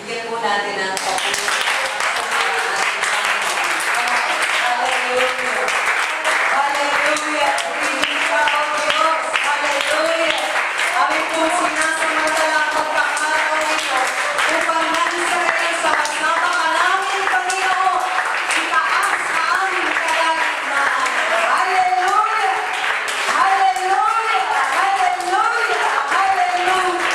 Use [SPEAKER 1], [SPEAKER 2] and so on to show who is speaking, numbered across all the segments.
[SPEAKER 1] Bigyan po natin ang papuri. Hallelujah! Hallelujah! Purihin ka, O Diyos! Hallelujah! Amin po sinasamantala ang pagkakataon ito upang manisagay sa kasama ka namin, Panginoon, itaas sa aming kalagitnaan. Hallelujah! Hallelujah! Hallelujah! Hallelujah!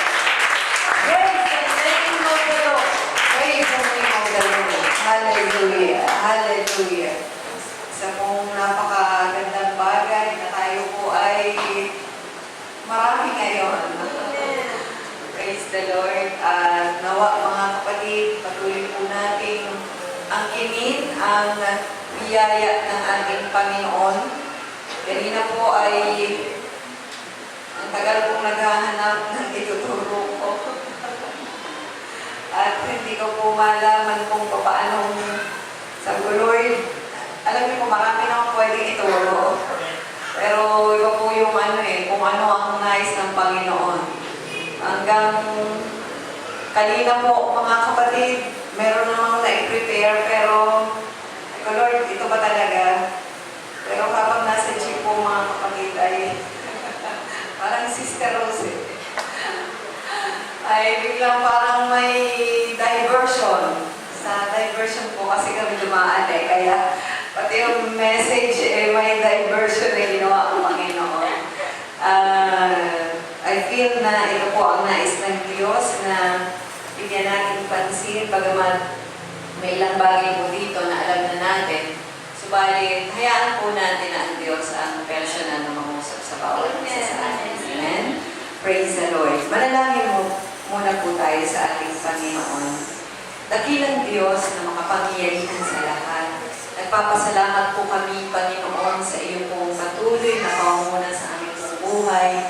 [SPEAKER 1] Praise the name of the Lord! Praise the name of the Lord! Hallelujah! Hallelujah! Isa pong napakagandang bagay na tayo po ay marami ngayon. Praise the Lord. At nawa mga kapatid, patuloy po natin angkinin ang biyaya ng ating Panginoon. Kanina po ay ang tagal pong naghahanap ng ituturo ko. At hindi ko po malaman kung paanong sabi ko, Lord, alam niyo po, marami na pwedeng ituro. Pero iba po yung kung ano ang nais ng Panginoon. Hanggang kanina po, mga kapatid, meron namang na-prepare, pero Lord, ito ba talaga? Pero kapag nasa jeep po, mga kapatid, ay parang Sister Rose, ay biglang parang may diversion. Sa diversion po kasi kami dumaan kaya pati yung message may diversion na ginawa ang Panginoon. I feel na ito po ang nais ng Diyos na bigyan natin pansin, bagamat may ilang bagay po dito na alam na natin. Subalit, hayaan po natin na ang Diyos ang personal na mangusap sa bawat isa sa atin. Amen? Praise the Lord. Manalangin muna po tayo sa ating Panginoon. Dakilang Diyos na makapangyarihan sa lahat. Nagpapasalamat po kami, Panginoon, sa iyo pong patuloy na pangunguna sa aming buhay.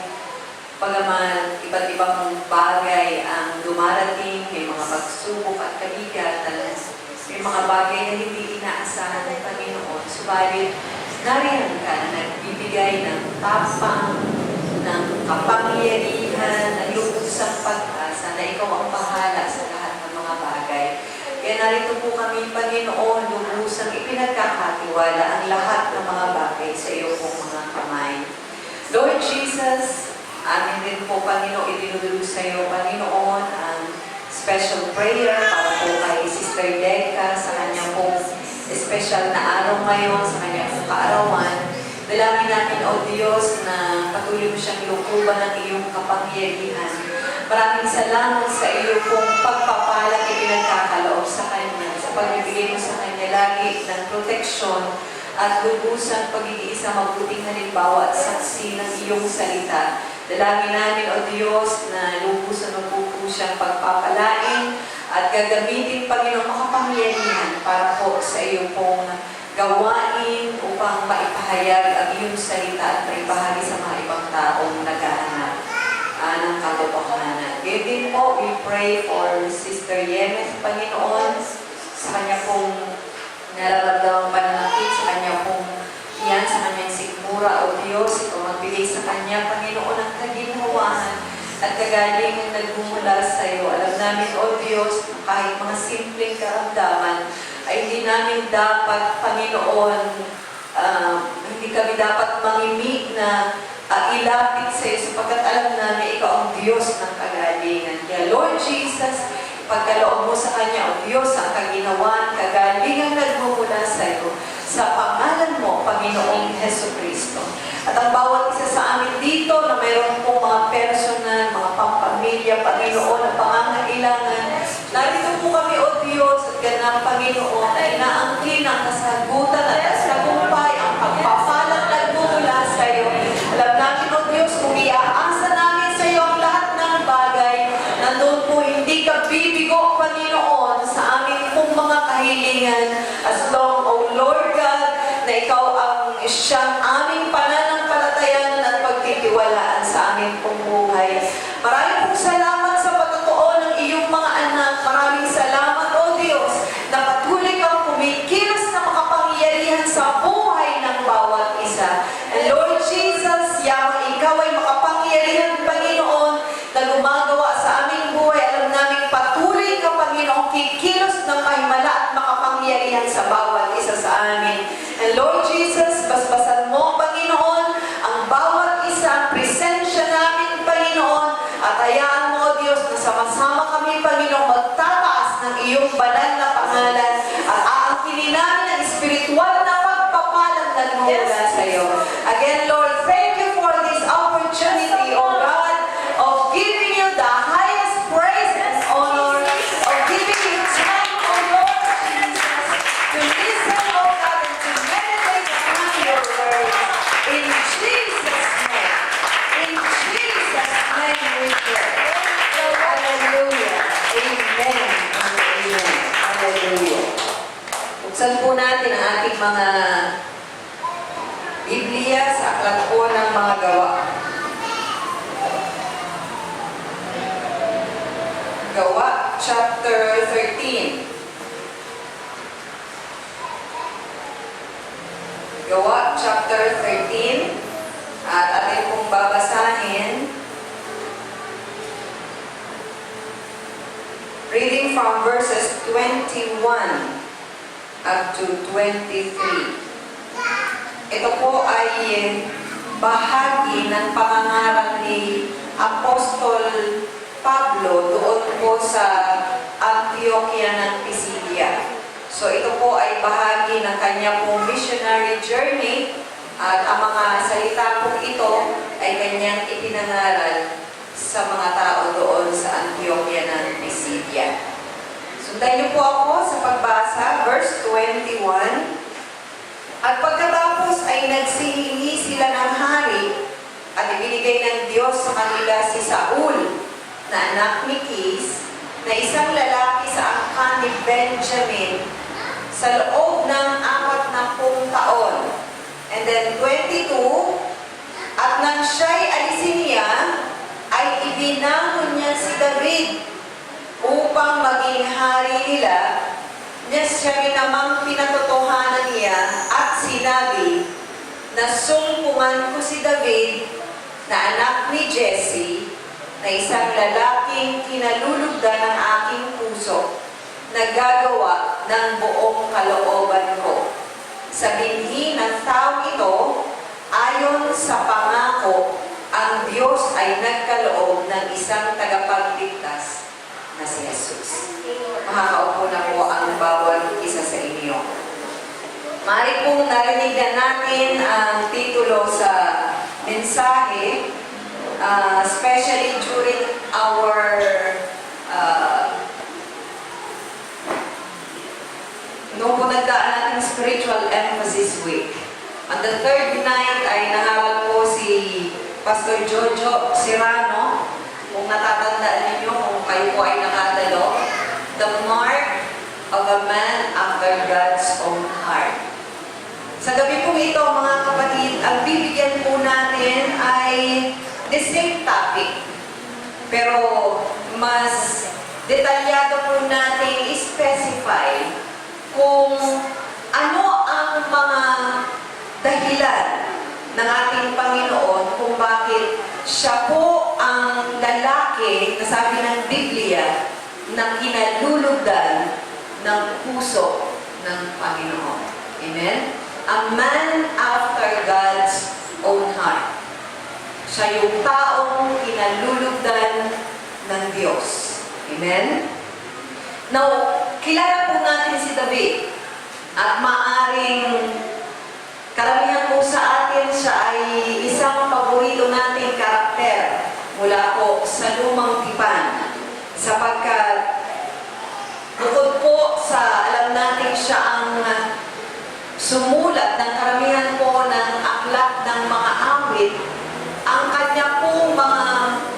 [SPEAKER 1] Pagaman iba't ibang bagay ang dumarating, may mga pagsubok at kabigatan, may mga bagay na hindi inaasahan ng Panginoon. Subalit, nariyan ka na nagbibigay ng tapang, ng kapangyarihan, ng lubusang pag-asa na ikaw ang bahala sa lahat ng mga bagay. Kaya narito po kami, Panginoon, lubusang ipinagkakatiwala ang lahat ng mga bagay sa iyo pong mga kamay. Lord Jesus, amin din po, Panginoon, idinudulog sa iyo, Panginoon, ang special prayer para po kay Sister Deca sa kanyang pong special na araw ngayon, sa kanyang pong kaarawan. Dalangin namin, O Diyos, na patuloy mo siyang lukuban ng iyong kapangyarihan. Maraming salamat sa iyo pong pagpapalang ipinagkakaloob sa kanya, sa pagbibigay mo sa kanya lagi ng proteksyon at lubusang pag-iisa mabuting halimbawa at saksi ng iyong salita. Dalangin namin, O Diyos, na lubusan mo po siyang pagpapalain at gagamitin, Panginoon, makapangyarihan para po sa iyo pong gawain upang maipahayag ang iyong salita at maipahagi sa mga ibang taong naghahanap ng katotohanan. Ngayon din po, we pray for Sister Yemes, Panginoon, sa kanya pong nararamdamang pananakit, sa kanya pong yan, sa kanyang sigmura, O Diyos, ito magbigay sa kanya, Panginoon, ang kaginhawahan at kagaling nagmumula sa iyo. Alam namin, O Diyos, kahit mga simpleng karamdaman, ay hindi namin dapat, Panginoon, hindi kami dapat mangimik na ilapit sa iyo sapagkat alam namin ikaw ang Diyos ng kagalingan. Kaya Lord Jesus, pagkaloob mo sa Kanya, O Diyos, ang kaginawan, kagalingan nagmumula sa iyo, sa pangalan mo, Panginoong Jesucristo. At ang bawat isa sa amin dito na mayroon pong mga personal, mga pampamilya, Panginoon, na pangangailangan, narito po kami, O Diyos, at ganang Panginoon, na inaangkin ang kasagutan at kasagumpay, ang pagpapalang nagmumula sa iyo. Alam namin, O Diyos, kung iaasa namin sa iyo ang lahat ng bagay, nandun po hindi ka bibigo, Panginoon, sa aming pong mga kahilingan. As long, O Lord God, na ikaw ang siyang aming pananampalatayaan at pagtitiwalaan sa aming pong buhay. Maraming pong salamat sa pagtotoo ng iyong mga anak. Maraming salamat, O Diyos, na patuloy kang kumikilos na makapangyarihan sa buhay ng bawat isa. And Lord Jesus, yamang ikaw ay makapangyarihan, Panginoon, na gumagawa sa aming buhay. Alam namin patuloy ka, Panginoon, Buksan po natin ang ating mga Biblia sa aklat po ng mga gawa. Gawa, chapter 13. Gawa, chapter 13. At atin pong babasahin. Reading from verses 21 up to 23. Ito po ay bahagi ng pangangaral ni Apostol Pablo doon po sa Antioquia ng Pisidia. So ito po ay bahagi ng kanya pong missionary journey at ang mga salita po ito ay kanyang ipinangaral sa mga tao doon sa Antioquia ng Pisidia. Sundan niyo po ako sa pagbasa, verse 21. At pagkatapos ay nagsihingi sila ng hari at ibinigay ng Diyos sa kanila si Saul, na anak ni Kis, na isang lalaki sa angkan ni Benjamin sa loob ng 40 taon. And then 22, at nang siya'y alisin niya, ay ibinangon niya si David upang maging hari nila, niya siya namang pinatotohanan niya at sinabi na sumpungan ko si David na anak ni Jesse, na isang lalaking kinalulugdan ng aking puso, na gagawa ng buong kalooban ko. Sa binhi ng taong ito, ayon sa pangako, ang Diyos ay nagkaloob ng isang tagapagligtas na si Jesus. Makakaupo na po ang bawat isa sa inyo. Mari pong narinig na natin ang titulo sa mensahe, especially during our noong po nagdaan natin spiritual emphasis week. On the third night ay nangaral po si Pastor Jojo Serrano, kung natatandaan ninyo, kung kayo po ay nakadalo, the mark of a man after God's own heart. Sa gabi po ito, mga kapatid, ang bibigyan po natin ay the same topic. Pero mas detalyado po natin i-specify kung ano ang mga dahilan ng ating Panginoon kung bakit siya po ang lalaki na sabi ng Biblia na kinalulugdan ng puso ng Panginoon. Amen? A man after God's own heart. Siya yung taong kinalulugdan ng Diyos. Amen? Now, kilala po natin si David at maaring karamihan po sa atin siya ay isang paborito nating karakter mula po sa lumang tipan, sapagkat bukod po sa alam natin siya ang sumulat ng karamihan po ng aklat ng mga awit, ang kanya pong mga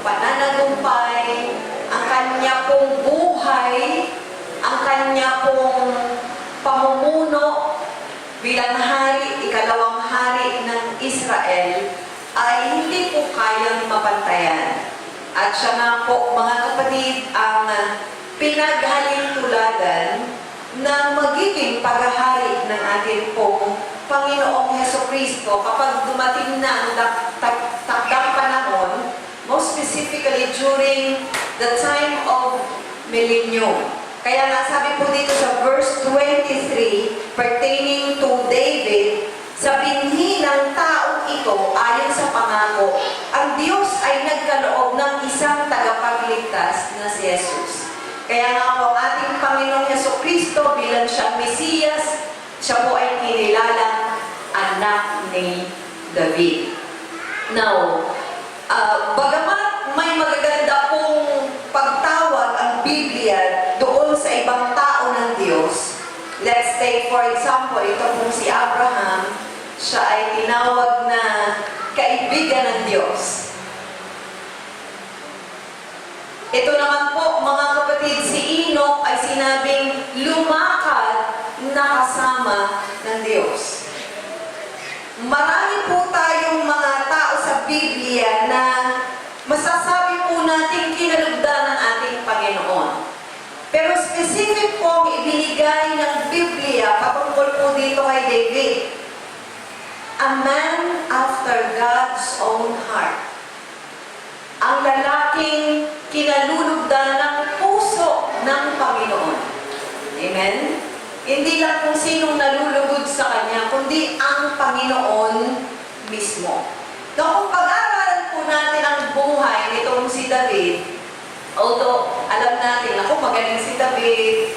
[SPEAKER 1] pananagumpay, ang kanya pong buhay, ang kanya pong pamumuno bilang hari, ikalawang hari ng Israel, ay hindi po kayang mapantayan. At siya nga po, mga kapatid, ang pinaghalintuladan na magiging paghahari ng ating pong Panginoong Hesukristo kapag dumating na ang takdang panahon, most specifically during the time of millennium. Kaya nga sabi po dito sa verse 23, pertaining to David, sa binhi ng taong ito, ayon sa pangako, ang Diyos ay nagkaloob ng isang tagapagligtas na si Jesus. Kaya nga po ang ating Panginoong Hesukristo bilang siyang Mesiyas, siya po ay kinilalang anak ni David. Now, bagamat may magaganda pong pagtawag ang Biblia doon sa ibang tao ng Diyos, let's take for example, ito pong si Abraham, siya ay tinawag na kaibigan ng Diyos. Ito naman po, mga kapatid, si Enoch ay sinabing lumakad na kasama ng Diyos. Marami po tayong mga tao sa Biblia na masasabi po natin kinalugdan ng ating Panginoon. Pero specific pong ibinigay ng Biblia patungkol po dito kay David. A man after God's own heart. Ang lalaking kinalulugdan ng puso ng Panginoon. Amen? Hindi lang kung sinong nalulugod sa Kanya, kundi ang Panginoon mismo. Now, kung pag-aaralan po natin ang buhay nitong si David, although alam natin, ako magaling si David,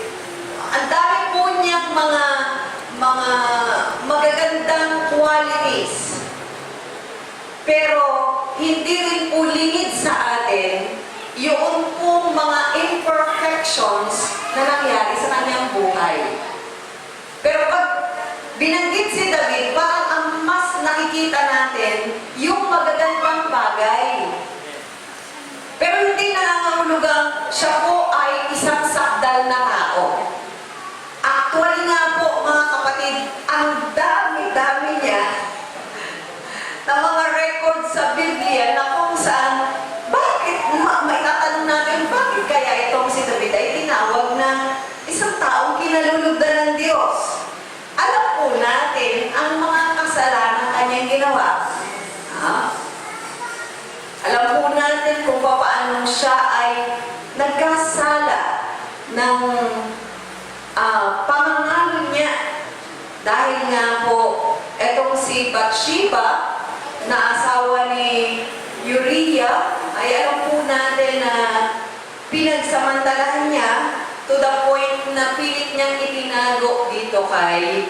[SPEAKER 1] ang dami po niyang mga magagandang qualities. Pero hindi rin po lingid sa atin yung pong mga imperfections na nangyari sa kanyang buhay. Pero pag binanggit si David, parang ang mas nakikita natin yung magagandang bagay. Pero hindi nangangahulugang siya po ay isang sakdal na tao. Actually nga po, mga kapatid, ang dami-dami niya na mga record sa Biblia na kung saan, bakit, may tatanong natin, bakit kaya itong si David ay tinawag na isang taong kinalulugdan ng Diyos? Alam po natin ang mga kasalanan kanyang ginawa. Alam po natin kung paano siya ay nagkasala ng pangangalo niya. Dahil nga po, etong si Bathsheba, na asawa ni Uriah, ay alam po natin na pinagsamantalahan niya to the point na pilit niyang itinago dito kay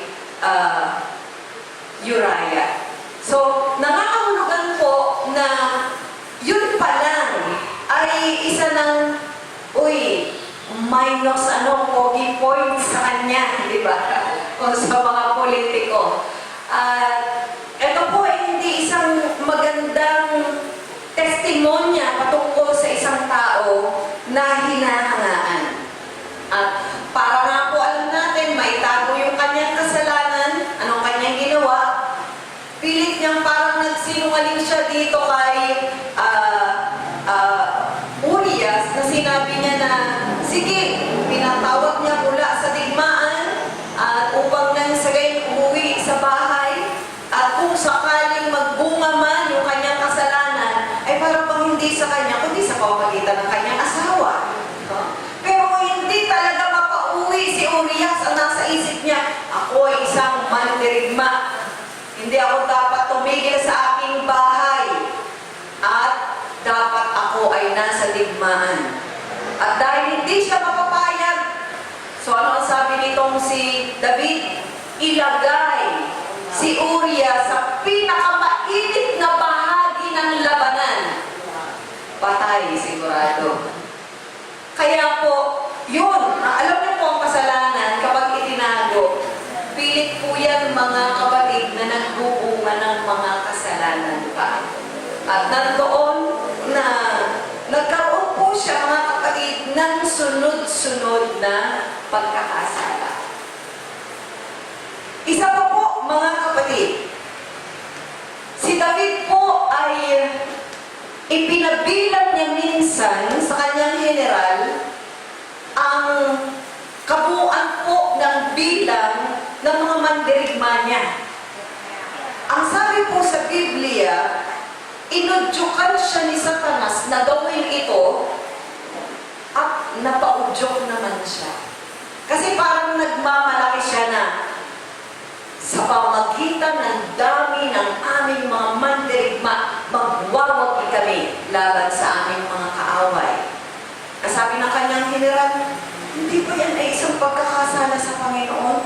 [SPEAKER 1] Uriah. So, nakakahulugan po na yun pa lang ay isa ng, minus pogi points sa kanya, di ba? Kung sa mga politiko. Ito po ay hindi isang magandang testimonya patungkol sa isang tao na hinahangaan. At para nga po alam natin, maitago yung kanyang kasalanan, anong kanyang ginawa, pilit niyang parang nagsinungaling siya dito kay Uriah na sinabi niya na, sige, pinatawag niya mula sa digmaan at upang nang sagay umuwi sa bahay at kung sakaling magbunga man yung kanyang kasalanan, ay parang bang hindi sa kanya, kundi sa pamamagitan ng kanyang asawa. Pero hindi talaga mapauwi si Uriah, ang nasa isip niya, ako ay isang mandirigma. Hindi ako dapat tumigil sa aking bahay at dapat ako ay nasa digmaan. At dahil hindi siya mapapayag, so ano ang sabi nitong si David? Ilagay si Uriah sa pinakamainit na bahagi ng labanan. Patay sigurado. Kaya po, yun, alam niyo po ang kasalanan kapag itinago, pilit po yan mga kapatid na nagbubunga ng mga kasalanan pa. At nandoon na nagkaroon po siya mga kapatid ng sunod-sunod na pagkakasala. Isa pa po mga kapatid, si David po ay ipinabilang niya minsan sa kanyang general ang kabuuan po ng bilang ng mga mandirigma niya. Ang sabi po sa Biblia, inudyukan siya ni Satanas na gawin ito at napaudyok naman siya. Kasi parang nagmamalaki siya na sa pamagitan ng dami ng aming mga mandirigma, magwawagi kami laban sa aming mga kaaway. Kasabi ng kanyang general, hindi ba yan ay isang pagkakasala sa Panginoon?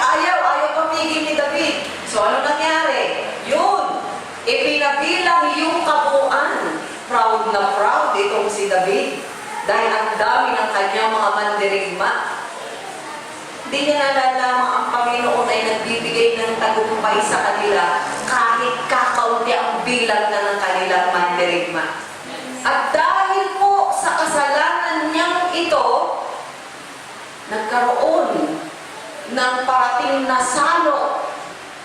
[SPEAKER 1] Ayaw pamigil ni David. So ano nangyari? Yun, ipinabilang yung kabuuan. Proud na proud itong si David. Dahil ang dami ng kanyang mga mandirigma. Hindi niya nalalaman ang Panginoon ay nagbibigay ng tagumpay sa kanila kahit kakaunti ang bilang na ng kanilang mandirigma. At dahil po sa kasalanan niyang ito, nagkaroon
[SPEAKER 2] ng parating na salo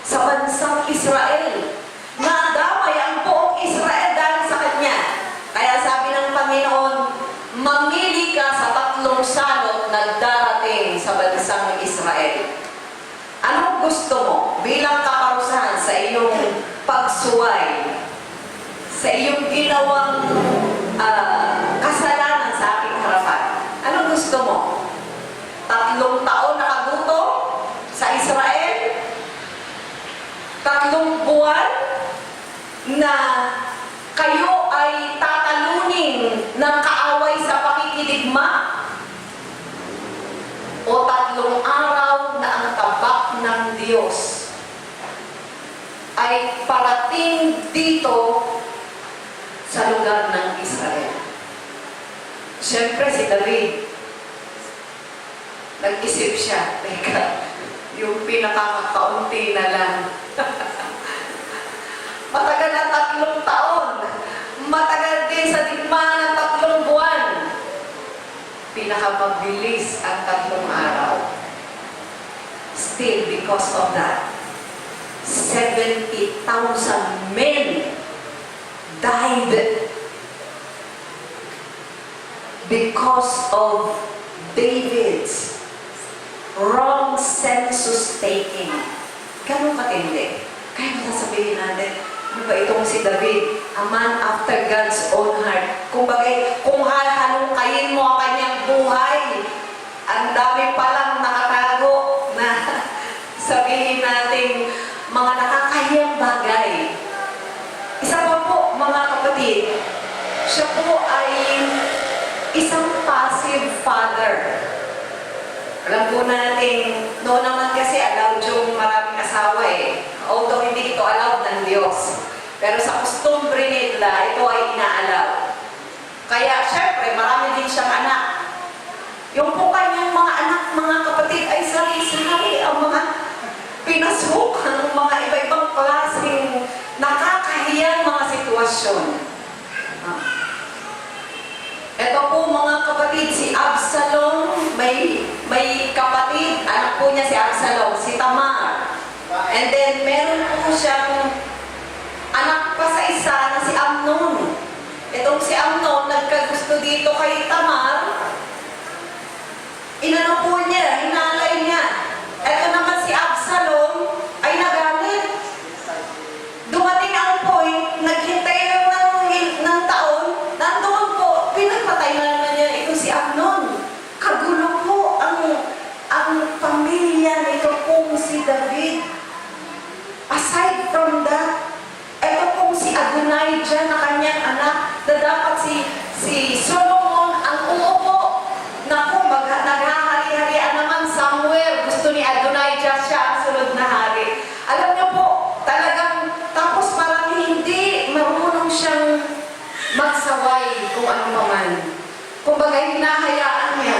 [SPEAKER 2] sa bansang Israel. Nadamay ang buong Israel dahil sa kanya. Kaya sabi ng Panginoon, mamili ka sa 3 salot na darating sa bansang Israel. Anong gusto mo bilang kaparusahan sa iyong pagsuway, sa iyong ginawang kasalanan sa aking harapan? Anong gusto mo? 3 taon nakaguto sa Israel? 3 buwan na kayo ay tatalunin ng kaaway sa pakikidigma? O 3 araw na ang tabak ng Diyos ay parating dito sa lugar ng Israel? Siyempre si David, nag-isip siya, teka, yung pinakakaunti na lang. Matagal na 3 taon. Matagal din sa digmaan ng 3 buwan. Pinakamabilis ang 3 araw. Still, because of that, 70,000 men died because of David's wrong census taking. Ganun katindi. Kaya masasabihin natin, ano ba itong si David? A man after God's own heart. Kung hahalungkayin mo ang kanyang buhay, ang dami palang nakatago na sabihin natin mga nakakahiyang bagay. Isa pa po, mga kapatid, siya po ay isang passive father. Alam po natin, noon naman kasi allowed yung maraming asawa eh. Although hindi ito allowed ng Diyos. Pero sa costumbre nila, ito ay ina-allow. Kaya syempre, marami din siyang anak. Yung po kanyang mga anak, mga kapatid, ay sari-sari ang mga pinasok ng mga iba-ibang klaseng nakakahiyang mga sitwasyon. Ito po mga kapatid, si Absalom, may kapatid, anak po niya si Absalom, si Tamar. And then meron po siyang anak pa sa isa na si Amnon. Itong si Amnon, nagkagusto dito kay Tamar, inano po niya, hinalay niya. Ito naman si Absalom ay nagalit. Dumating ang point, naghintay ng taon, nandoon po, pinagpatay na naman niya ito si Amnon. Kagulo po ang pamilya nito pong si David. Aside from that, ito pong si Adonijah na kanyang anak, na dapat si Solomon ang uupo. Naku, naghahari-harian naman Samuel. Gusto ni Adonijah siya ang sunod na hari. Alam niyo po, talagang tapos parang hindi marunong siyang magsaway kung ano paman. Kumbaga, hinahayaan niya.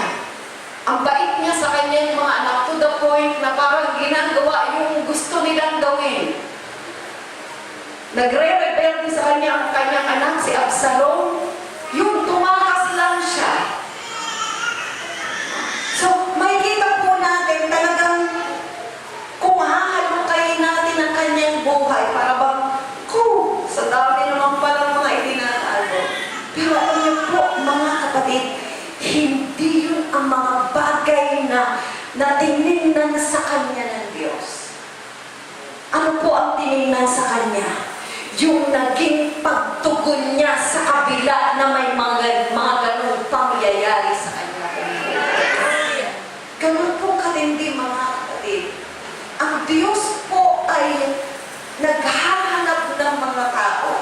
[SPEAKER 2] Ang bait niya sa kanyang mga anak to the point na parang ginagawa yung gusto nilang gawin. Nagre-rebelde sa kanyang anak, si Absalom, yung tumakas lang siya. So, makikita po natin talagang kung hahalungkayin natin ang kanyang buhay, para bang, sa dami naman palang mga itinatago. Pero alam niyo po, mga kapatid, hindi yun ang mga bagay na tinignan sa kanya ng Diyos. Ano po ang tinignan sa kanya? Yung naging pagtugon niya sa kabila na may mga ganung pangyayari sa kanya. Ganun po katindi, mga kapatid. Ang Diyos po ay naghahanap ng mga tao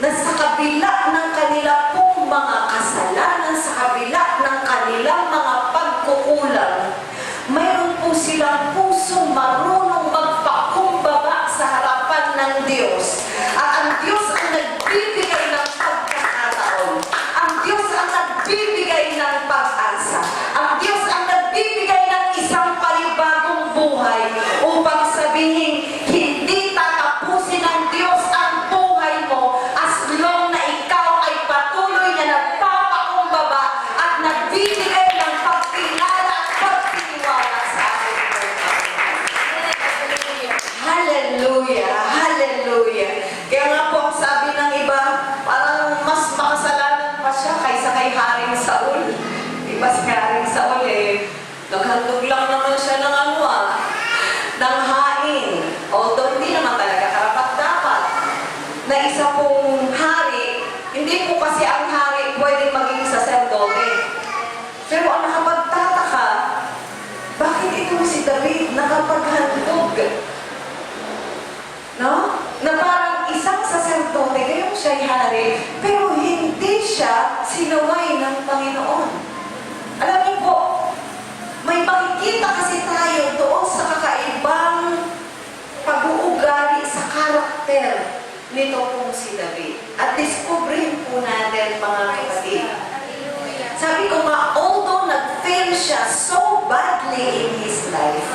[SPEAKER 2] na sa kabila ng kanila pong mga kasalanan, sa kabila ng kanilang mga pagkukulang, mayroon po silang pusong marunong magpakumbaba sa harapan ng Diyos. At ang Diyos ang nagbibigay ng sa uli, naghandog lang naman siya ng ng hain. Although hindi naman talaga karapat-dapat na isa pong hari, hindi po kasi ang hari pwedeng maging saserdote. Pero ang nakapagtataka, bakit itong si David nakapaghandog? No? Na parang isang saserdote, gayong siya'y hari, pero hindi siya sinaway ng Panginoon. Alam niyo po, may makikita kasi tayo doon sa kakaibang pag-uugali sa karakter nito pong si David. At discoverin po natin, mga kapatid. Sabi ko nga, although nag-fail siya so badly in his life,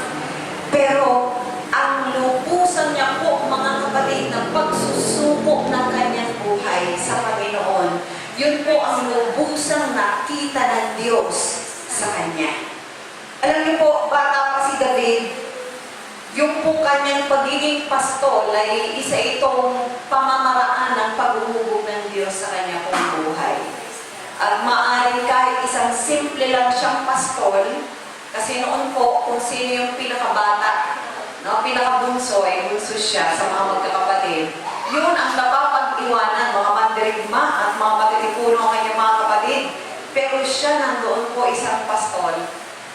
[SPEAKER 2] pero ang lubusan niya po, mga kapatid, na pagsusuko ng kanyang buhay sa Panginoon, yun po ang lubusang nakita ng Diyos sa kanya. Alam niyo po, bata pa si David, yung po kanyang pagiging pastol ay isa itong pamamaraan ng paghuhubog ng Diyos sa kanya pong buhay. At maaaring kahit isang simple lang siyang pastol, kasi noon po, kung sino yung pinakabata, no, pinakabunso, ay bunso siya sa mga magkakapatid, yun ang napapag-iwanan, mga mandirigma at mga matitipuno ang kanyang mga kapatid. Pero siya nandoon po isang pastol.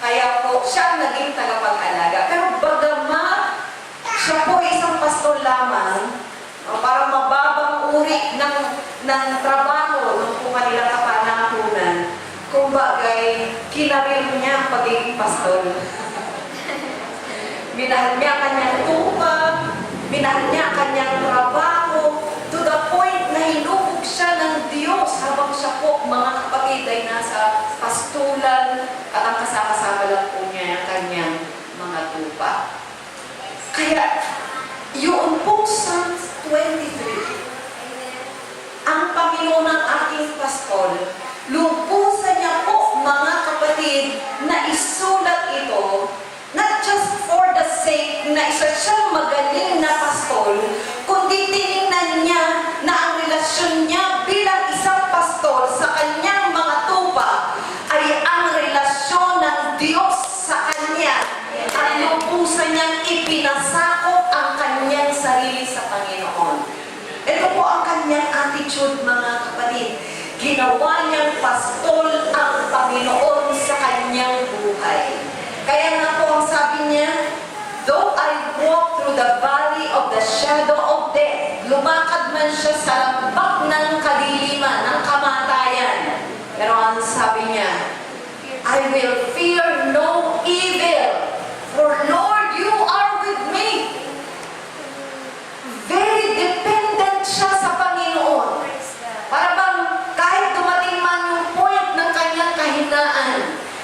[SPEAKER 2] Kaya po, siya ang naging tagapag-alaga. Pero bagamat siya po isang pastol lamang, para mababang uri ng trabaho ng po kanilang kapanahunan, kumbagay, kinabil niya ang pagiging pastol. Minahal niya kanyang tupa, minahal niya kanyang trabaho, to the point na hinubog siya ng Diyos habang siya po, mga kapatid, ay nasa pastulan at ang kasama-sama lang po niya ang kanyang mga tupa. Kaya, yun po Psalms 23, ang Panginoon ng aking pastol, lubusan niya po, mga kapatid, na isulat ito, not just for the sake na isa siyang magaling na pastol, kundi tinignan niya na ang relasyon niya bilang isang pastol sa kanyang mga tupa ay ang relasyon ng Diyos sa kanya. At lubusan niyang ipinasakop ang kanyang sarili sa Panginoon. Ito po ang kanyang attitude, mga kapatid. Ginawa niyang pastol ang Panginoon sa kanyang buhay. Kaya nga po ang sabi niya, though I walk through the valley of the shadow of death, lumakad man siya sa lambak ng kadiliman, ng kamatayan. Pero ang sabi niya, I will fear no evil, for Lord, you are with me. Very dependent siya sa Panginoon. Para bang kahit dumating man yung point ng kanyang kahinaan,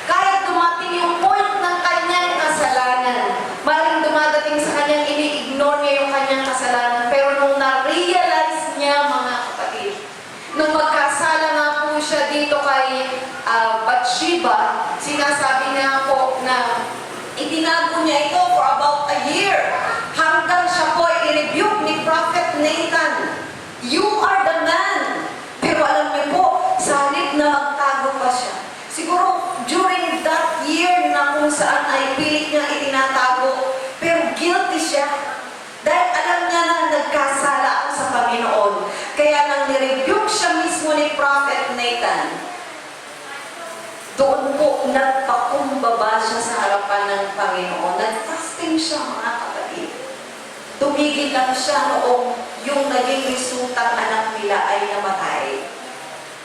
[SPEAKER 2] kahit dumating yung point ng kanyang kasalanan, maring dumadating sa kanyang ini-ignore niya yung kanyang kasalanan, pero nung na-realize niya, mga kapatid, nung magkasala nga po siya dito kay Bathsheba, sinasabi niya po na itinago niya ito for about a year, hanggang siya po i-rebuke ni Prophet Nathan. You are the man. Pero alam niyo po, sa halip na magtago pa siya, siguro during that year na kung saan ay pilit niya itinatago, pero guilty siya. Dahil alam niya na nagkasala ako sa Panginoon. Kaya nang nirebuke siya mismo ni Prophet Nathan, doon po nagpakumbaba siya sa harapan ng Panginoon. Nag-fasting siya, mga kapatid. Tumigil lang siya noong yung naging resultang anak nila ay namatay.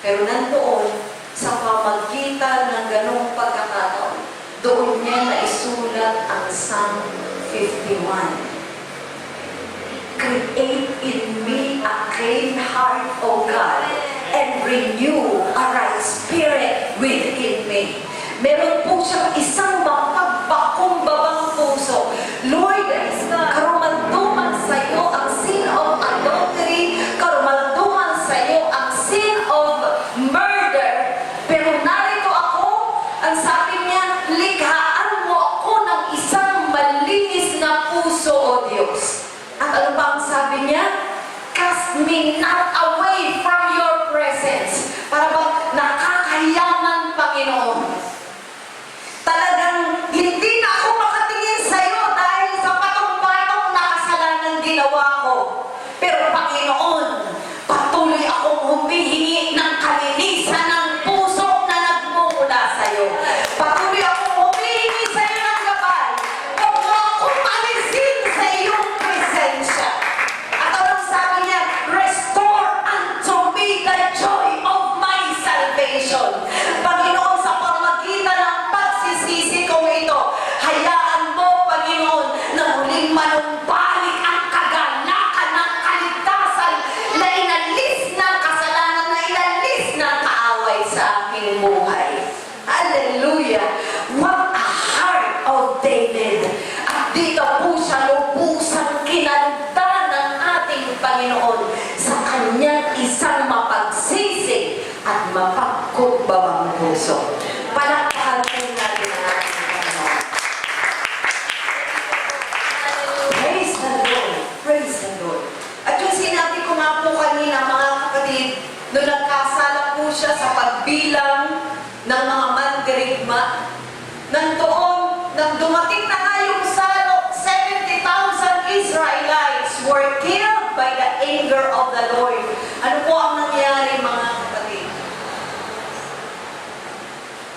[SPEAKER 2] Pero nandoon, sa pamagitan ng ganong pagkakataon, doon niya naisulat ang Psalm 51. Create in me a clean heart, O God, and renew a right spirit within me. Meron po siyang isang mapagpakumbabang puso. Lord, karumalduman sa iyo ang sin of adultery, karumalduman sa iyo ang sin of murder. Pero narito ako, ang sabi niya, likhaan mo ako ng isang malinis na puso, O Diyos. At ano pa ang sabi niya? Cast me not away from your presence. Para bang nakakahiyaman, Panginoon. digma. Nandoon, nang dumating na nga yung salok, 70,000 Israelites were killed by the anger of the Lord. Ano po ang nangyari, mga kapatid?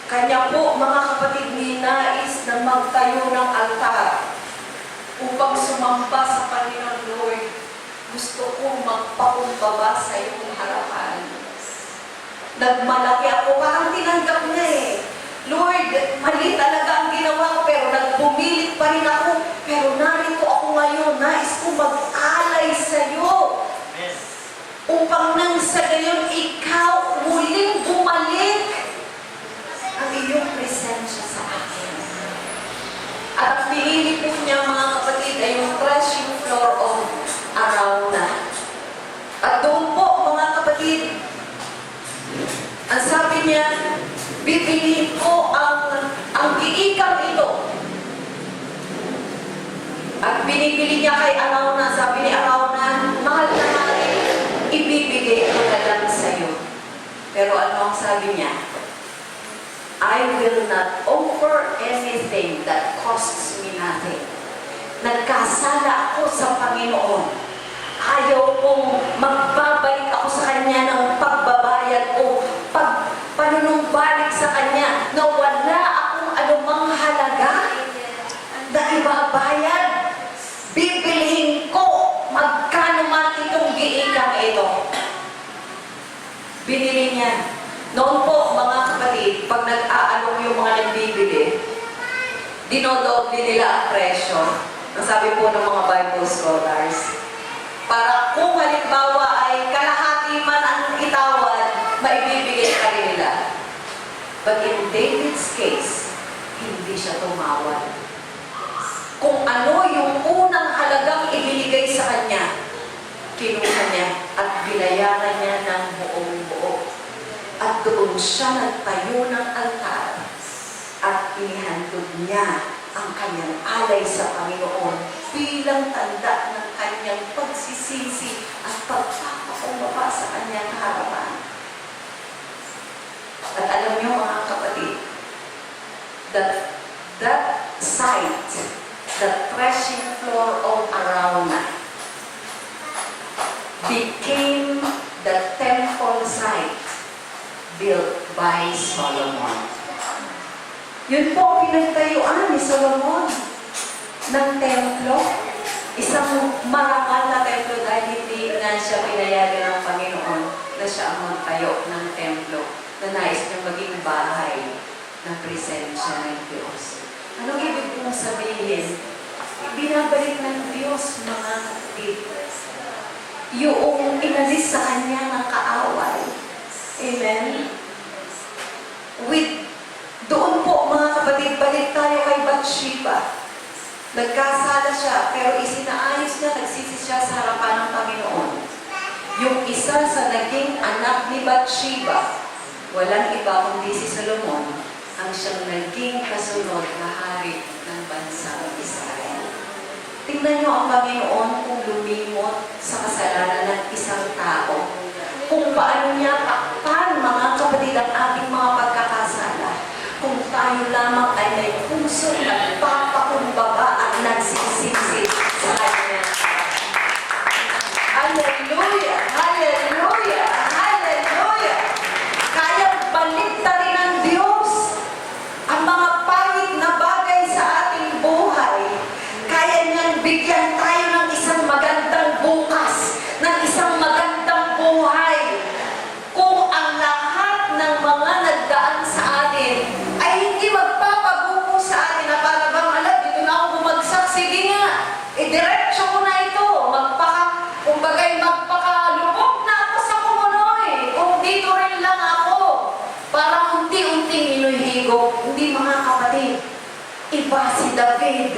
[SPEAKER 2] Kanya po, mga kapatid, ninais na magtayo ng altar upang sumamba sa Panginoon. Lord, gusto kong magpakumbaba sa iyong harapan. Nagmalaki ako, parang tinanggap niya eh. Lord, mali talaga ang ginawa ko, pero nagpumilit pa rin ako. Pero narito ako ngayon, nais ko mag-alay sa iyo. Upang nang sa gayon, ikaw muling bumalik ang iyong presensya sa akin. At ang pinili po niya, mga kapatid, ay yung threshing floor of Arauna. At doon po, mga kapatid, ang sabi niya, bibilihin ko ang giikang ito. At binibili niya kay Arauna, sabi ni Arauna, mahal na mahal, ibibigay ko na lang sa iyo. Pero ano ang sabi niya? I will not offer anything that costs me nothing. Nagkasala ako sa Panginoon. Ayaw kong magbabalik ako sa Kanya ng pagbabayad o panunumbalik sa Kanya na wala akong anumang halaga na ibabayad. Bibilihin ko magkano man itong giikang ito. Binili niya. Noon po, mga kapatid, pag nag-aalok yung mga nagbibili, dinodoble nila ang presyo. Ang sabi po ng mga Bible scholars. Para kung halimbawa ay kalahati man ang itawad, maibibigay ka rin nila. But in David's case, hindi siya tumawad. Kung ano yung unang halagang ibinigay sa kanya, kinuha niya at binayaran niya ng buong buo. At doon siya nagtayo ng altar at inihandog niya ang kanyang alay sa Panginoon bilang tanda ng kanyang pagsisisi at pagpapakumbaba sa kanyang harapan. At alam niyo, mga kapatid, that site, the threshing floor of Arauna, became the temple site built by Solomon. Yun po pinagtayuan ni Solomon ng templo. Isang marangal na templo dahil hindi nga siya pinayagan ng Panginoon na siya ang magtayo ng templo na nais niyang maging bahay ng presensya ng Diyos. Anong ibig kong sabihin? Binabalik ng Diyos, mga kapatid, yung inalis sa Kanya ng kaaway. Amen? Doon po, mga kapatid, balik tayo kay Bathsheba. Nagkasala siya, pero isinaayos niya, nagsisi siya sa harapan ng Panginoon. Yung isa sa naging anak ni Bathsheba, walang iba kundi si Solomon, ang siyang naging kasunod na hari ng bansang Israel. Tingnan niyo ang Panginoon kung lumimot sa kasalanan ng isang tao. Kung paano niya takpan, mga kapatid, ang ating mga pagkakasala. Kung tayo lamang ay may puso nagpapakumbaba at nagsisisi sa Kanya. Hallelujah! Hallelujah! Hallelujah! Kaya baliktarin ng Diyos ang mga pangit na bagay sa ating buhay. Kaya niyang bigyan tayo ng isang magandang bukas, ng isang magandang buhay. Kung ang lahat ng mga nagdaan sa atin ay hindi magpapagupo sa atin na para bang, dito na ako bumagsak, sige nga, diretso ko na ito, magpakalubog na ako sa kumunoy, kung dito rin lang ako, parang unti-unting inuhigop. Hindi, mga kapatid, iba si David,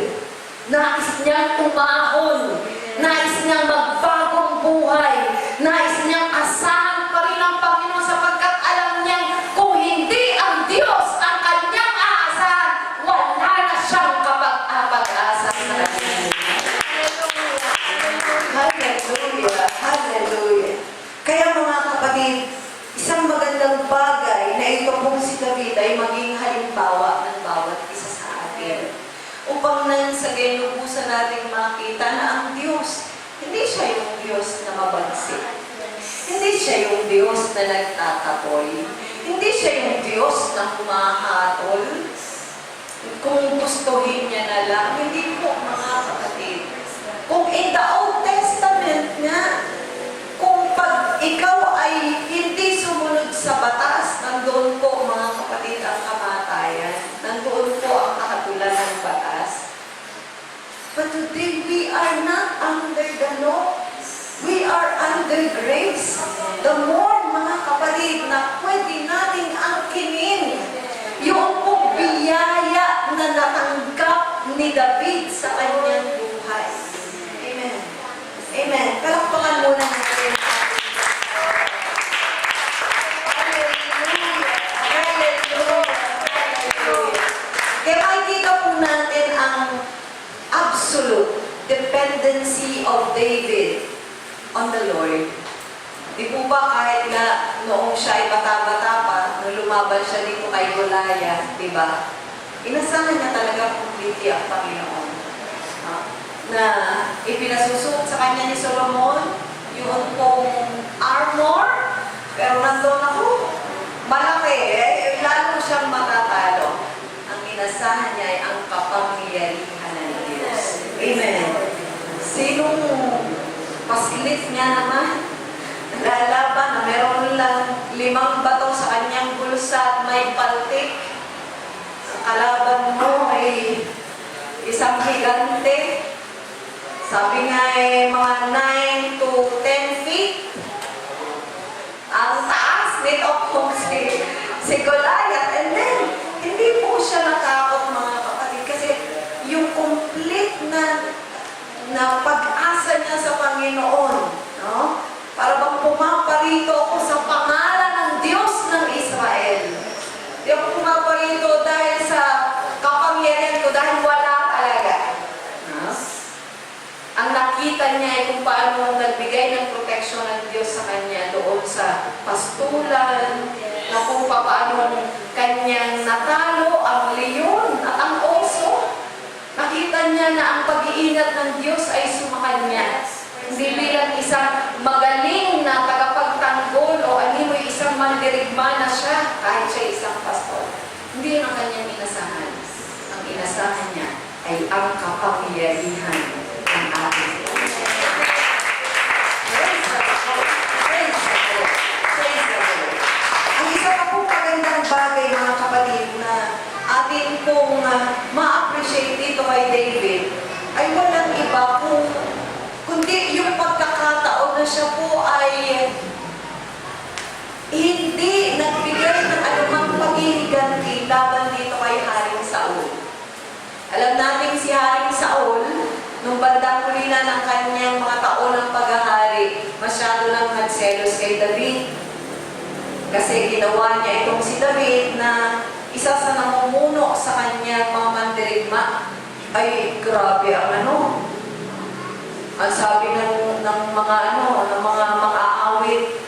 [SPEAKER 2] nais niyang umahon, nais niyang magbagong buhay, nais niyang asahan pa rin ang Panginoon sapagkat alam niyang kung hindi ang Diyos ang kanyang aasahan, wala na siyang kapag-asa sa kanya. Hallelujah! Hallelujah! Kaya, mga kapatid, isang magandang bagay na ito pong si David ay maging halimbawa Diyos na nagtatapoy. Hindi siya yung Diyos na humahatol. Kung gustuhin niya na lang, hindi po mga kapatid. Kung in the Old Testament nga, kung pag ikaw ay hindi sumunod sa batas, nandoon po mga kapatid ang kamatayan. Nandoon po ang kahatulan ng batas. But today we are not under the law. We are under grace. The more mga kapatid na pwede nating angkinin yung pong biyaya na natanggap ni David sa kanyang buhay. Amen. Amen. Palakpakan muna natin. Kaya makikita po natin ang absolute dependency of David on the Lord. Di po ba kahit na noong siya ay bata-bata pa, nung lumaban siya dito kay Goliath, di ba? Inasahan niya talaga completely ang Panginoon. Na ipinasusuot sa kanya ni Solomon, yung pong armor, pero nandun ako, malaki, lalo siyang matatalo. Ang inasahan niya ay ang kapangyarihan ng Diyos. Amen. Sinong paslit niya naman? Lalaban na meron lang 5 bato sa kanyang bulsa at may paltik. Ang kalaban mo ay isang higante. Sabi nga ay mga 9 to 10 feet. Ang taas nito kung si Goliath. And then, hindi po siya natakot mga kapatid. Kasi yung complete na pag-asa niya sa Panginoon. No? Para bang pumaparito ako sa pangalan ng Diyos ng Israel. Di ako pumaparito dahil sa kapangyarihan ko, dahil wala talaga. No? Ang nakita niya ay kung paano nagbigay ng proteksyon ng Diyos sa kanya doon sa pastulan, na kung paano kanyang natalo ang leon at ang oso. Nakita niya na ang pag-iingat ng Diyos ay sumakanya. Hindi bilang isang magaling na tagapagtanggol o animoy isang mandirigma na siya kahit siya isang pastor. Hindi yun ang kanyang inasahan. Ang inasahan niya ay ang kapangyarihan ng ating Diyos. Praise the Lord. Praise the Lord. Praise the Lord. Ang isa pa pong magandang bagay mga kapatid na atin pong ma-appreciate dito kay David ay walang iba kundi yung pagkakataon na siya po ay hindi nagbigay ng anumang paghihiganti laban dito kay Haring Saul. Alam natin si Haring Saul, nung bandang huli na ng kanyang mga taon ng paghahari, masyado lang nagselos kay David. Kasi ginawa niya itong si David na isa sa namumuno sa kanyang mga mandirigma. Ay, grabe ang ang sabi ng mga awit,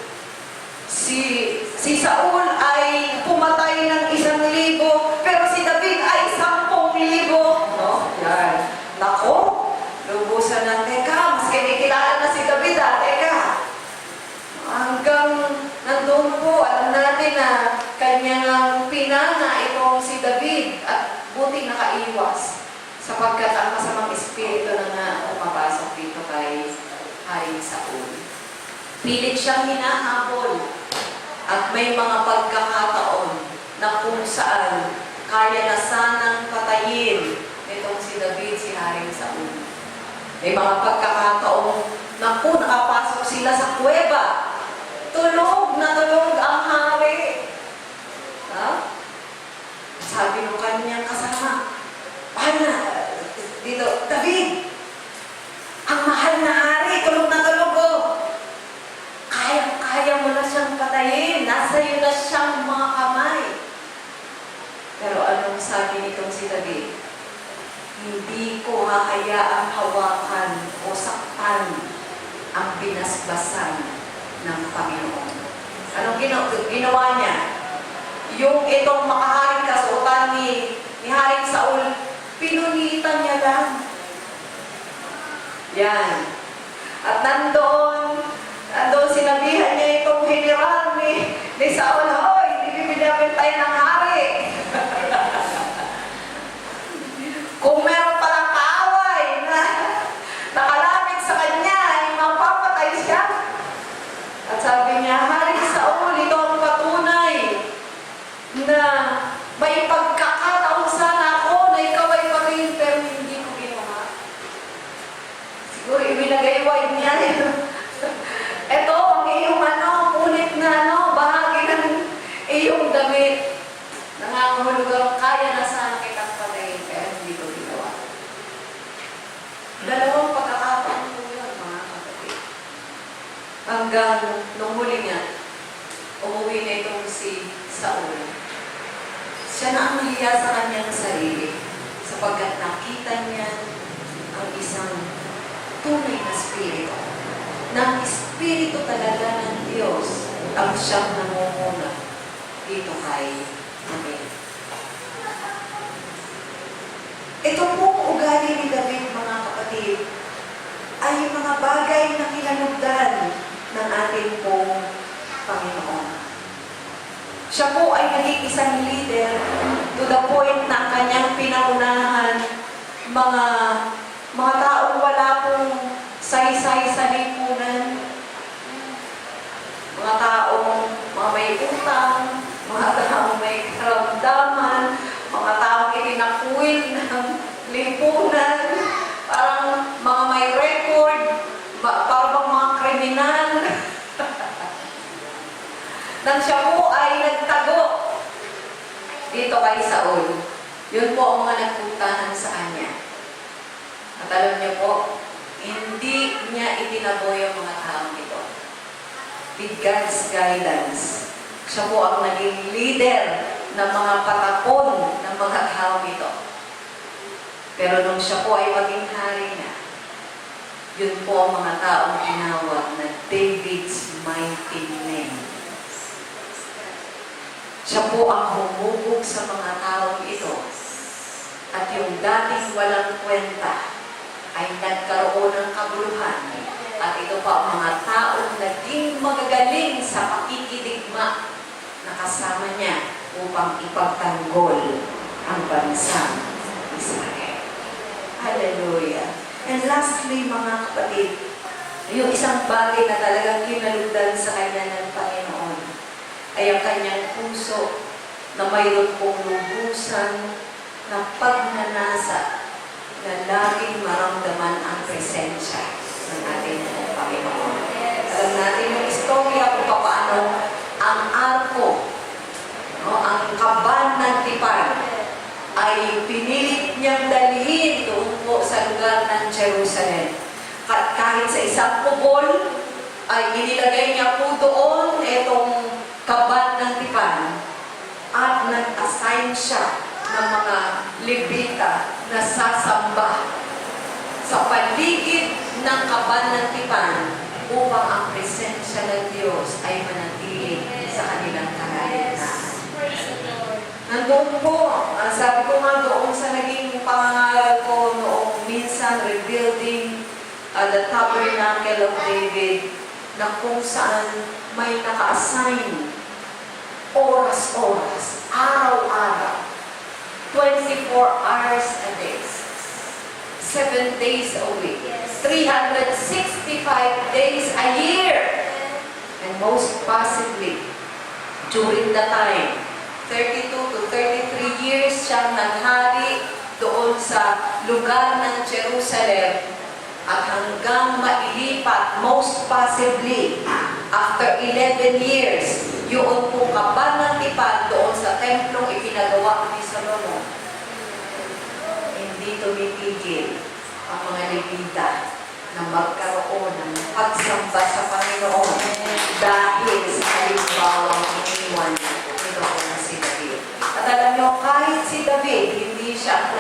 [SPEAKER 2] si Saul ay pumatay ng 1,000, pero si David ay 10,000. No? Yan. Nako, lubusan ng teka, mas kinikilala na si David, teka. Hanggang nandun po, alam natin na kanyang pinana itong si David at buti nakaiwas. Sapagkat ang masamang espiritu na nga umapasok dito kay Haring Saul. Pilit siyang hinahabol at may mga pagkakataon na kung saan kaya na sanang patayin itong si David, si Haring Saul. May mga pagkakataon na kung nakapasok sila sa kuweba, tulog na tulog ang hari. Ha? Sabi ng kanyang kasama, dito, David, ang mahal na hari, tulog na tulog ko. Kaya mo na siyang patayin. Nasa iyo na siyang mga kamay. Pero anong sabi nitong si David? Hindi ko hahayaang hawakan o saktan ang binasbasan ng Panginoon. Anong ginawa niya? Yung itong makaharing kasuotan ni Haring Saul, pinunitan niya lang. Yan. At nandoon sinabihan niya itong general
[SPEAKER 1] hanggang nung huli nga, umuwi na itong si Saul. Siya na ang nahiya sa kanyang sarili sapagkat nakita niya ang isang tunay na spirito. Na ang espiritu talaga ng Diyos ang siyang namumuna dito kay David. Ito pong ugali ni David, mga kapatid, ay mga bagay na kinalugdan ng ating pong Panginoon. Siya po ay naging isang leader to the point na ang kanyang pinaunahan mga taong wala pong saysay sa lipunan, mga taong mga may utang, mga taong may karamdaman, mga taong itinakwil ng lipunan, parang mga may record, parang mga kriminal. Nang siya po ay nagtago dito kay Saul, yun po ang mga nagpuntahan sa kanya. At alam niyo po, hindi niya itinaboy ang mga taong ito. With God's guidance, siya po ang naging leader ng mga patapon ng mga taong ito. Pero nung siya po ay maging hari na, yun po ang mga taong tinawag na David's mighty name. Siya po ang humubog sa mga taong ito. At yung dating walang kwenta ay nagkaroon ng kabuluhan. At ito pa ang mga taong naging magagaling sa pakikidigma na kasama niya upang ipagtanggol ang bansang Israel. Hallelujah. And lastly, mga kapatid, yung isang bagay na talagang kinalugdan sa kanya ng Panginoon ay ang kanyang puso na mayroon pong lubusan na pagnanasa na laging maramdaman ang presensya ng ating Panginoon. Alam natin yung istorya kung paano ang arko, ang kaban ng tipan, ay pinilit niyang dalhin doon po sa lugar ng Jerusalem. Kahit sa isang kubol, ay inilagay niya po doon itong kaban ng tipan at nag-assign siya ng mga Levita na sasamba sa paligid ng kaban ng tipan upang ang presensya ng Diyos ay manatili sa kanilang kalagitnaan. Nandun po, sabi ko nga doon sa naging pangangaral ko noong minsan rebuilding the tabernacle of David, na kung saan may naka-assign oras-oras, araw-araw, 24 hours a day, 7 days a week, 365 days a year, and most possibly, during the time, 32 to 33 years siyang naghari doon sa lugar ng Jerusalem at hanggang mailipat, most possibly, after 11 years, yung po kaban ng tipan doon sa templong ipinagawa ni Solomon. Hindi tumitigil ang mga Levita na magkaroon ng pagsamba sa Panginoon dahil sa halimbawang iniwan nito na si David. At alam nyo, kahit si David, hindi siya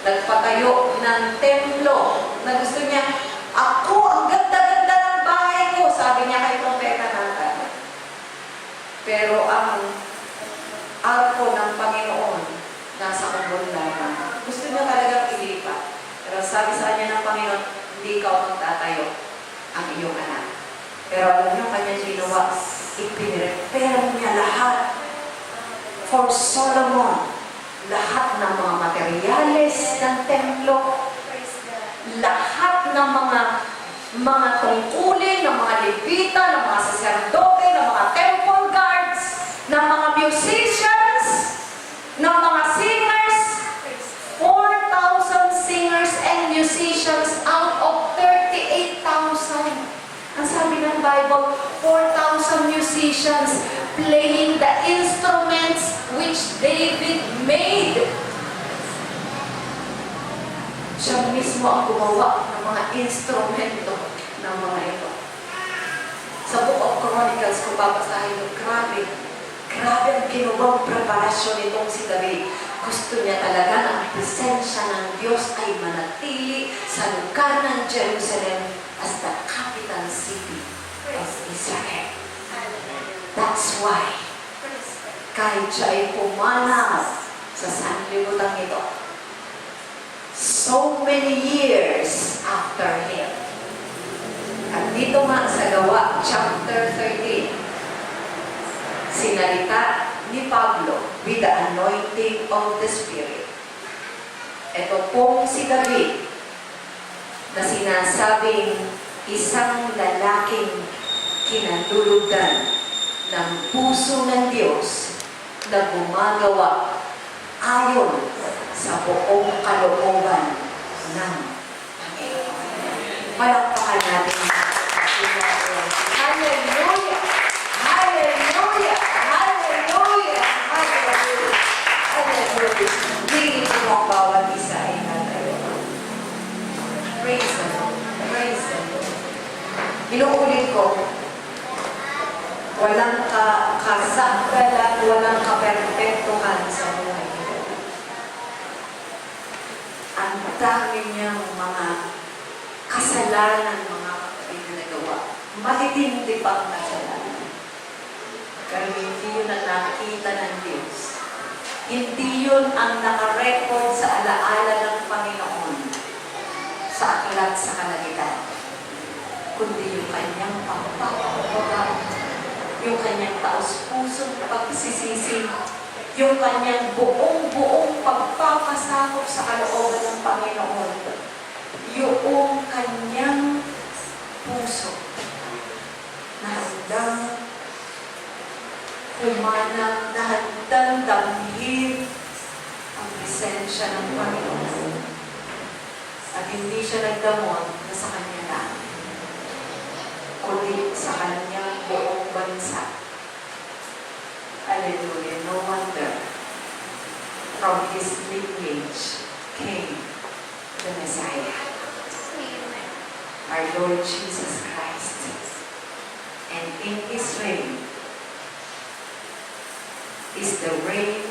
[SPEAKER 1] nagpatayo ng templo na gusto niya, ako, ang ganda-ganda ng bahay ko, sabi niya kay Propeta Nathan. Pero ang arko ng Panginoon nasa kubol lamang. Gusto niya talagang ilipat. Pero sabi sa kanya ng Panginoon, hindi ikaw magtatayo ang iyong anak. Pero alam niyo, kanya ginawa, ipinirepare niya lahat for Solomon. Lahat ng mga materyales ng templo, lahat ng mga tungkulin, ng mga Levita, ng mga saserdote, ng mga temple guards, ng mga musicians, ng mga singers, 4,000 singers and musicians out of 38,000. Ang sabi ng Bible, 4,000 musicians playing the instruments which David made. Siya mismo ang gumawa ng mga instrumento ng mga ito.
[SPEAKER 2] Chronicles, kung babasahin mo, grabe ang ginawang preparasyon nitong si David. Gusto niya talaga na ang presensya ng Diyos ay manatili sa lugar ng Jerusalem as the capital city of Israel. That's why, kahit siya ay pumanaw sa sanlibutan ito, so many years after him. At dito nga sa Gawa, chapter 13, sinalita ni Pablo with the anointing of the Spirit. Ito pong si David na sinasabing isang lalaking kinatulugan ng puso ng Diyos na gumagawa ayon sa buong kalooban ng Panginoon. Palakpakan natin. Hallelujah! Hallelujah! Hallelujah! Hallelujah! Hallelujah! Hindi mo ang bawat isa ay natayo. Praise the Lord. Praise the Lord. Inuulit ko, walang kasakdalan, walang kaperpektuhan sa buhay nito. Ang dami niyang mga kasalanan, mga ginagawa. Matitindi pang kasalanan. Pero hindi yun ang nakita ng Diyos. Hindi yun ang nakarecord sa alaala ng Panginoon sa aklat sa Kalangitan. Kundi yung kanyang pagpapakumbaba, yung kanyang taos-pusong pagsisisi, yung kanyang buong pagpapasakop sa kalooban ng Panginoon, yung kanyang puso na handang humanap, na handang damhin ang presensya ng Panginoon. At hindi siya nagdamot na sa kanya lang, kundi sa kanyang buong bansa. Hallelujah. No wonder from his lineage came the Messiah, our Lord Jesus Christ. And in his reign is the reign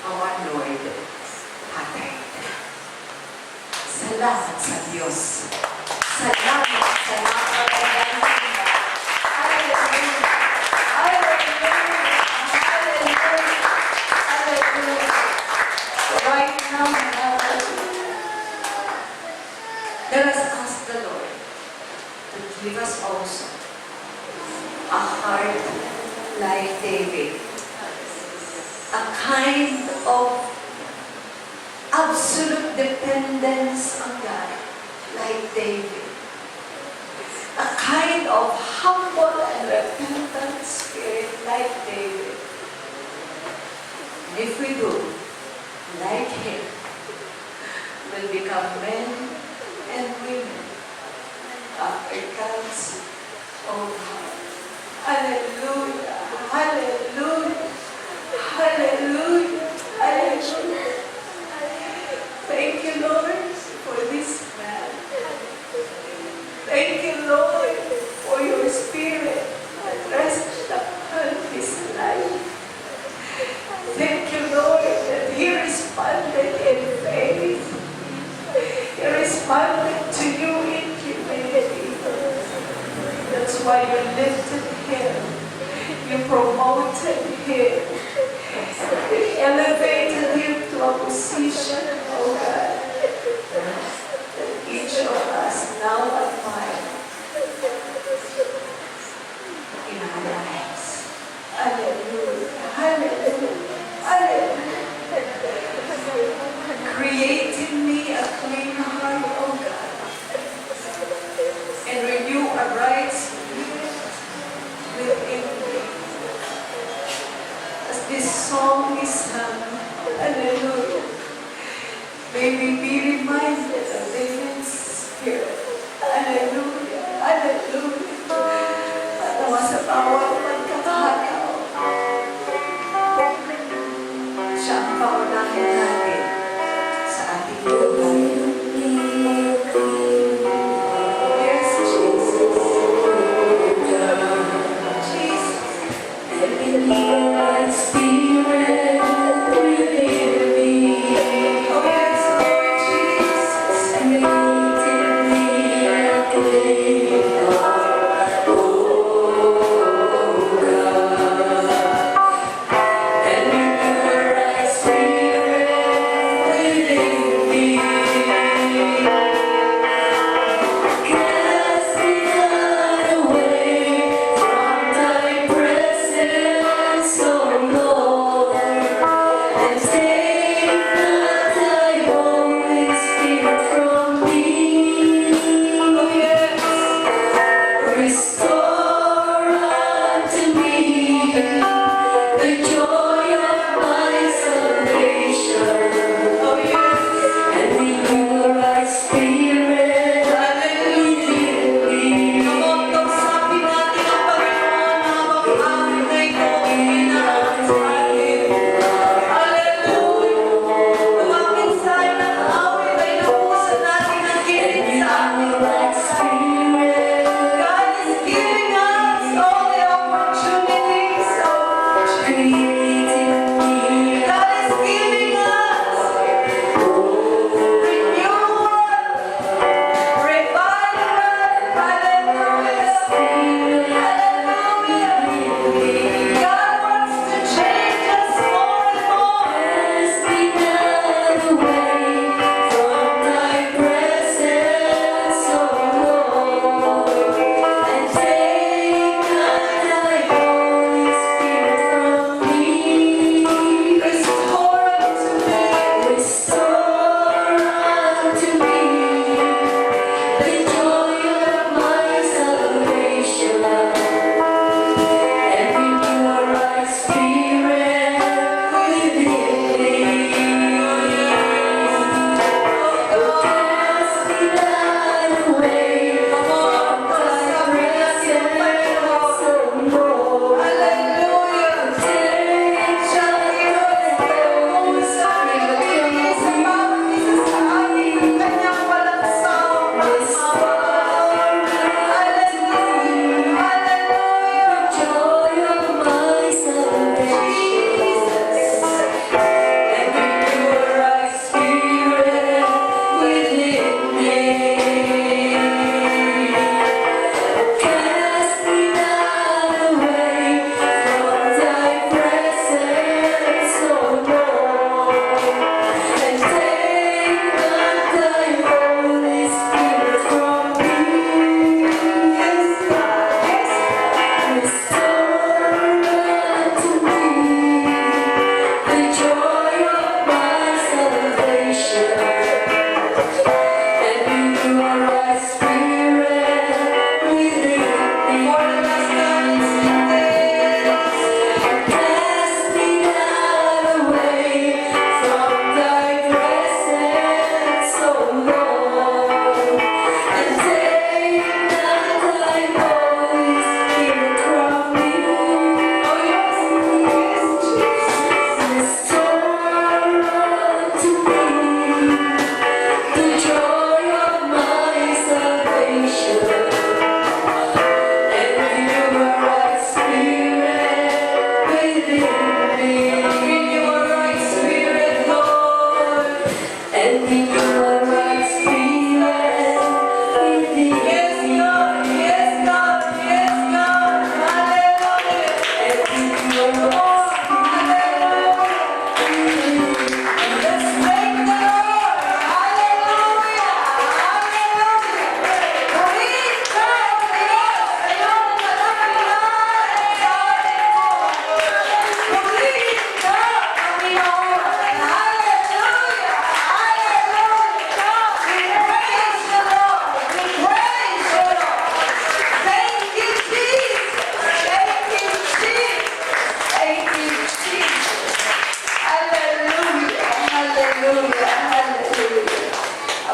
[SPEAKER 2] of our Lord Pater. Salamat sa Diyos. Salamat sa napakagandang Hallelujah! Hallelujah! Hallelujah! Hallelujah! Right now, let us ask the Lord to give us also a heart like David, a kind of absolute dependence on God like David, a kind of humble and repentant spirit like David. And if we do, like him, we'll become men and women after God's own heart. Hallelujah! Hallelujah! Hallelujah! Hallelujah! Thank you, Lord, for this man. Thank you, Lord, for your spirit that rests upon his life. Thank you, Lord, that he responded in faith. He responded to you in humility. That's why you lifted him. You promoted him. You elevated him to a position, oh God, that each of us now admire in our lives. Hallelujah. Hallelujah. Hallelujah. Create in me a clean heart, oh God, and renew a right spirit within me. As this song is sung, hallelujah, may we be reminded of David's spirit. Hallelujah. Hallelujah. At nawa sa bawat pagkakataon, siya ang paunahin natin sa ating buhay. Yes, Jesus. Jesus.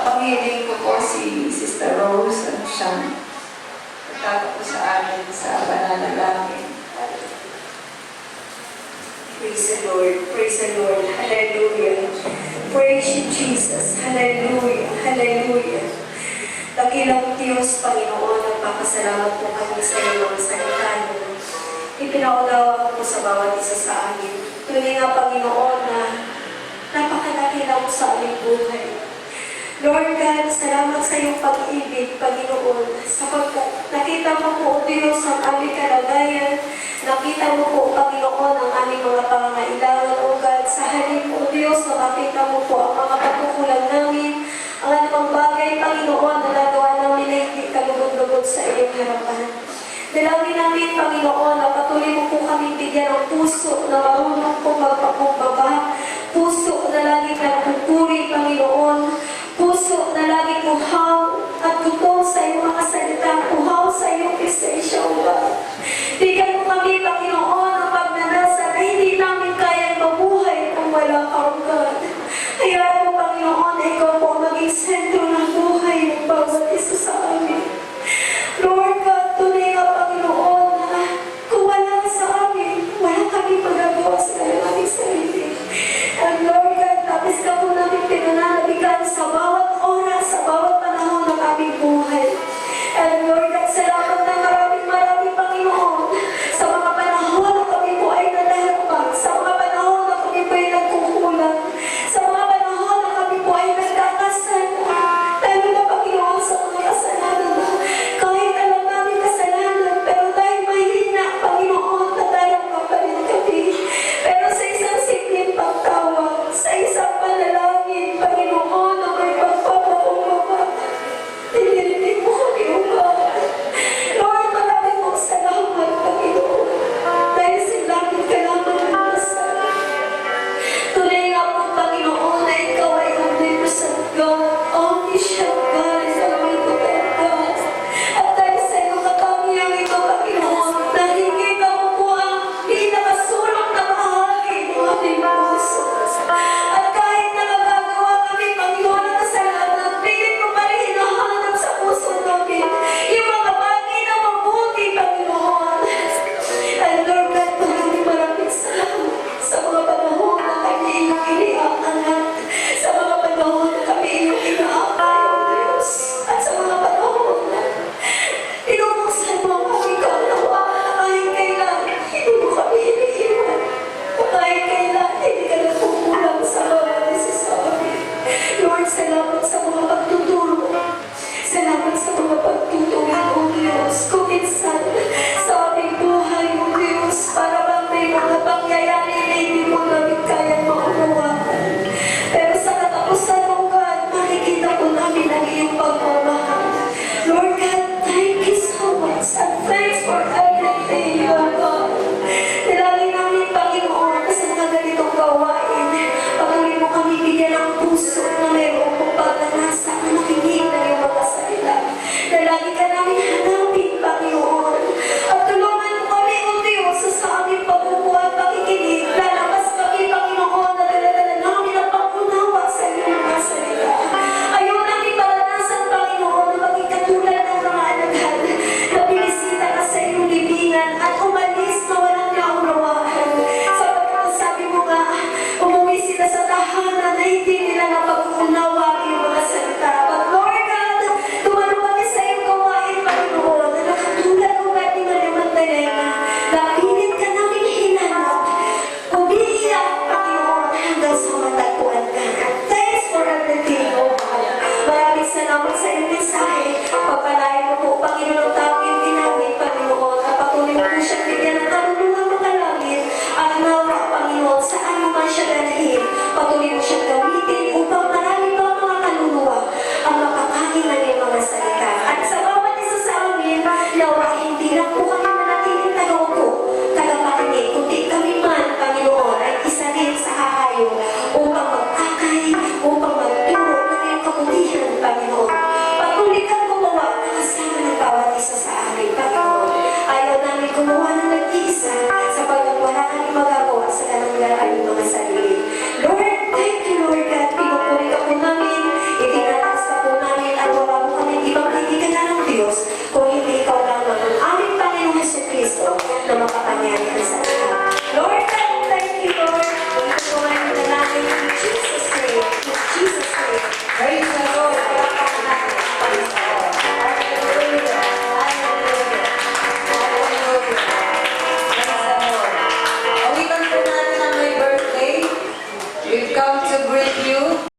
[SPEAKER 2] Panghiling ko po si Sister Rose at siyang nagtatapos sa amin sa pananalangin.
[SPEAKER 3] Praise the Lord. Praise the Lord. Hallelujah. Praise you, Jesus. Hallelujah. Hallelujah. Dakilang Diyos, Panginoon, nagpapasalamat po kami sa iyo mga salita mo. Ipinaunawa ko po sa bawat isa sa amin. Tunay nga, Panginoon, na napakadakilang sa aming buhay. Lord God, salamat sa iyong pag-ibig, Panginoon, sapagkat nakita mo po, O Diyos, ang aming kalagayan. Nakita mo po, Panginoon, ang aming mga pangangailangan, O God. Sa halip, O Diyos, na makita mo po ang mga pagkukulang namin, ang anumang bagay, Panginoon, na nagawa namin na hindi kalugod-lugod sa iyong harapan. Dalangin namin, Panginoon, na patuloy mo po kami bigyan ng puso na marunong po magpakumbaba, puso na laging nagpupuri, Panginoon, puso na laging uhaw at gutom sa iyong mga salita, uhaw sa iyong presensya, O God. Bigyan mo kami, Panginoon, ang pagnanasa na hindi namin kayang mabuhay kung wala ka, O God. Hayaan mo, Panginoon, na ikaw po maging sentro ng buhay ng bawat isa sa amin. Lord God, tunay nga, Panginoon, na kung wala ka sa amin, wala kami magagawa sa aming sarili. And Lord God, tapos ka po namin pinananabigan sa bawat oras, sa bawat panahon ng aming buhay. And Lord God, salamat na maraming Panginoon, sa mga panahon na kami po ay nalalapag, sa mga panahon na kami po ay nagkukulang, sa mga panahon na kami po ay nagkakasala, lalo na, Panginoon, sa mga kasalanan na kahit alam namin kasalanan, pero dahil mahina, Panginoon, tatayang kapalit kami. Pero sa isang simpleng pagtawag, sa isang panalangin, Panginoon, na may pagpapakumbaba, nililinig mo kami, O God. Lord, maraming mong salamat, Panginoon, dahil silangin ka naman ng dasal. Tunay nga po, Panginoon, na ikaw ay omnipresent God, omniscient God, is omnipotent God. At dahil sa iyong katangiang ito, Panginoon, nakikita mo po ang pinakasulong na bahagi ng aming puso. At kahit nakagagawa kami, Panginoon, ng kasalanan, pilit mo pa rin hinahanap sa puso namin yung mga bagay na mabuti, Panginoon. And Lord God, maraming salamat sa mga panahon na kami iyong iniaangat, sa mga panahon na kami iyong inaakay, O Diyos, at sa mga panahon na pinupuksan mo ang aming kaunawaan na kahit kailan hindi mo kami iniiwan, na kahit kailan hindi ka nagkukulang sa bawat isa sa amin. Lord, salamat sa mga pagtuturo. Salamat sa mga pagtutuwid, O Diyos, kung minsan sa aming buhay, O Diyos, para bang may mga pangyayari na hindi mo namin kayang maunawaan. Pero sa katapusan, O God, makikita po namin ang iyong pagmamahal.